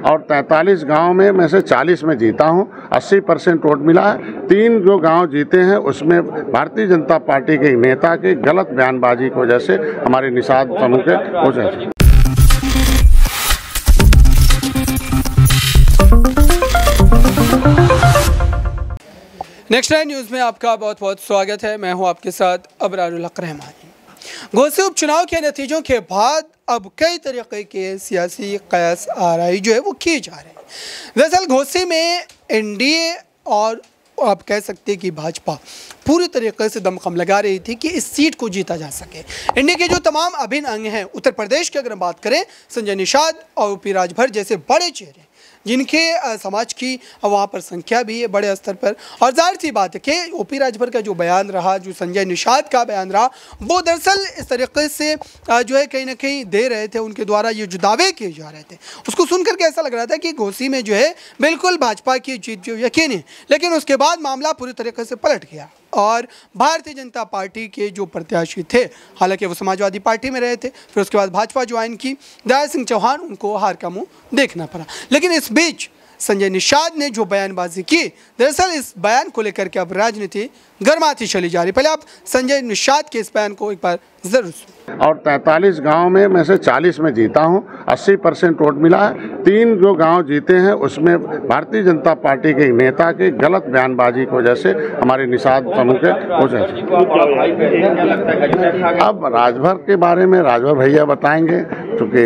और 43 गांव में मैं से 40 में जीता हूं। 80% वोट मिला है। 3 जो गांव जीते हैं उसमें भारतीय जनता पार्टी के नेता के गलत बयानबाजी की वजह से हमारे निषाद समूह के वजह से। नेक्स्ट 9 न्यूज़ में आपका बहुत बहुत स्वागत है। मैं हूं आपके साथ अबरारुल हक रहमानी। घोसी उपचुनाव के नतीजों के बाद अब कई तरीके के सियासी कयास आराई जो है वो किए जा रहे हैं। दरअसल घोसी में एनडीए और आप कह सकते हैं कि भाजपा पूरी तरीके से दमखम लगा रही थी कि इस सीट को जीता जा सके। एनडीए के जो तमाम अभिन्न अंग हैं, उत्तर प्रदेश की अगर हम बात करें, संजय निषाद और ओपी राजभर जैसे बड़े चेहरे जिनके समाज की वहाँ पर संख्या भी है बड़े स्तर पर, और जाहिर सी बात है कि ओपी राजभर का जो बयान रहा, जो संजय निषाद का बयान रहा, वो दरअसल इस तरीके से जो है कहीं ना कहीं दे रहे थे, उनके द्वारा ये जो दावे किए जा रहे थे उसको सुनकर के ऐसा लग रहा था कि घोसी में जो है बिल्कुल भाजपा की जीत जो यकीन है। लेकिन उसके बाद मामला पूरी तरीके से पलट गया और भारतीय जनता पार्टी के जो प्रत्याशी थे, हालांकि वो समाजवादी पार्टी में रहे थे, फिर उसके बाद भाजपा ज्वाइन की, दारा सिंह चौहान, उनको हार का मुंह देखना पड़ा। लेकिन इस बीच संजय निषाद ने जो बयानबाजी की, दरअसल इस बयान को लेकर के अब राजनीति गर्माती चली जा रही। पहले आप संजय निषाद के इस बयान को एक बार जरूर सुनिए। और 43 गांव में मैं से 40 में जीता हूं। 80% वोट मिला है। 3 जो गांव जीते हैं उसमें भारतीय जनता पार्टी के नेता के गलत बयानबाजी की वजह से हमारे निषाद समूह के वजह से। अब राजभर के बारे में राजभर भैया बताएंगे, क्योंकि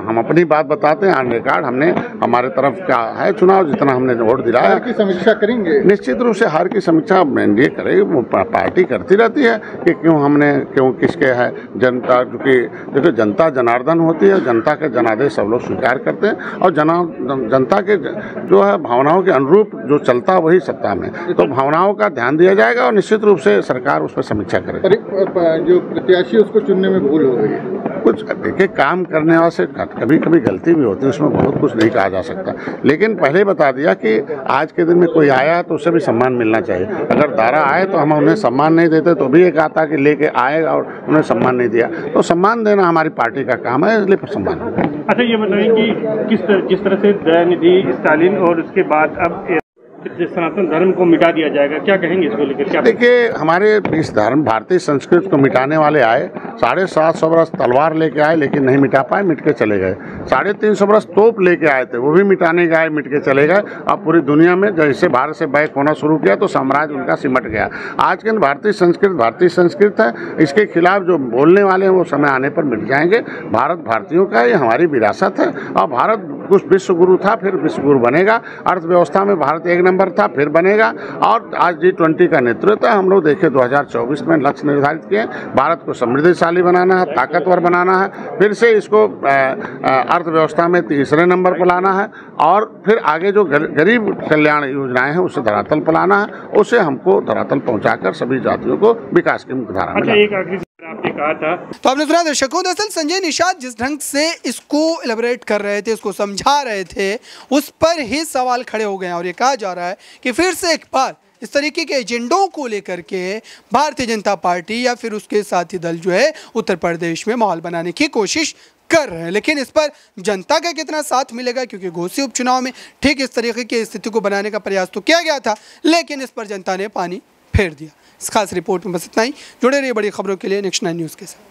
हम अपनी बात बताते हैं। ऑन रिकॉर्ड हमने हमारे तरफ क्या है चुनाव, जितना हमने वोट दिलाया। हार की समीक्षा करेंगे, निश्चित रूप से हार की समीक्षा एनडीए करेगी, वो पार्टी करती रहती है कि क्यों किसके है। जनता, क्योंकि देखो जनता जनार्दन होती है, जनता के जनादेश सब लोग स्वीकार करते हैं और जनता के जो है भावनाओं के अनुरूप जो चलता है वही सत्ता में, तो भावनाओं का ध्यान दिया जाएगा और निश्चित रूप से सरकार उस पर समीक्षा करेगी। जो प्रत्याशी उसको चुनने में भूल हो गई, कुछ देखिए काम करने वाले से कभी कभी गलती भी होती है, उसमें बहुत कुछ नहीं कहा जा सकता। लेकिन पहले बता दिया कि आज के दिन में कोई आया तो उसे भी सम्मान मिलना चाहिए। अगर दारा आए तो हम उन्हें सम्मान नहीं देते, तो भी एक आता कि लेके आए और उन्हें सम्मान नहीं दिया, तो सम्मान देना हमारी पार्टी का काम है, इसलिए सम्मान। अच्छा, ये बताइए कि जिस तरह से दयानिधि स्टालिन और उसके बाद अब सनातन धर्म को मिटा दिया जाएगा, क्या कहेंगे इसको लेकर? क्या देखिए, हमारे इस धर्म भारतीय संस्कृति को मिटाने वाले आए, 750 बरस तलवार लेके आए लेकिन नहीं मिटा पाए, मिट के चले गए। 350 बरस तोप लेके आए थे, वो भी मिटाने गए, मिट के चले गए। अब पूरी दुनिया में जैसे भारत से बैक होना शुरू किया तो साम्राज्य उनका सिमट गया। आज के भारतीय संस्कृत है, इसके खिलाफ जो बोलने वाले हैं वो समय आने पर मिट जाएंगे। भारत भारतीयों का, ये हमारी विरासत है और भारत कुछ विश्व गुरु था, फिर विश्व गुरु बनेगा। अर्थव्यवस्था में भारत 1 नंबर था, फिर बनेगा। और आज G20 का नेतृत्व है। हम लोग देखे 2024 में लक्ष्य निर्धारित किए, भारत को समृद्धशाली बनाना है, ताकतवर बनाना है, फिर से इसको अर्थव्यवस्था में 3रे नंबर पर लाना है और फिर आगे जो गरीब कल्याण योजनाएं हैं उसे धरातल पर लाना है, उसे हमको धरातल पहुंचाकर सभी जातियों को विकास की मुख्यधारा में। आपने कहा था, तो आपने सुना दर्शकों, दरअसल संजय निषाद जिस ढंग से इसको एलेबोरेट कर रहे थे, उसको समझा रहे थे, उस पर ही सवाल खड़े हो गए हैं और ये कहा जा रहा है कि फिर से एक बार इस तरीके के एजेंडों को लेकर के भारतीय जनता पार्टी या फिर उसके साथी दल जो है उत्तर प्रदेश में माहौल बनाने की कोशिश कर रहे हैं। लेकिन इस पर जनता का कितना साथ मिलेगा, क्योंकि घोसी उपचुनाव में ठीक इस तरीके की स्थिति को बनाने का प्रयास तो किया गया था, लेकिन इस पर जनता ने पानी फेर दिया। इस खास रिपोर्ट में बस इतना ही। जुड़े रहिए बड़ी खबरों के लिए नेक्स्ट 9 न्यूज़ के साथ।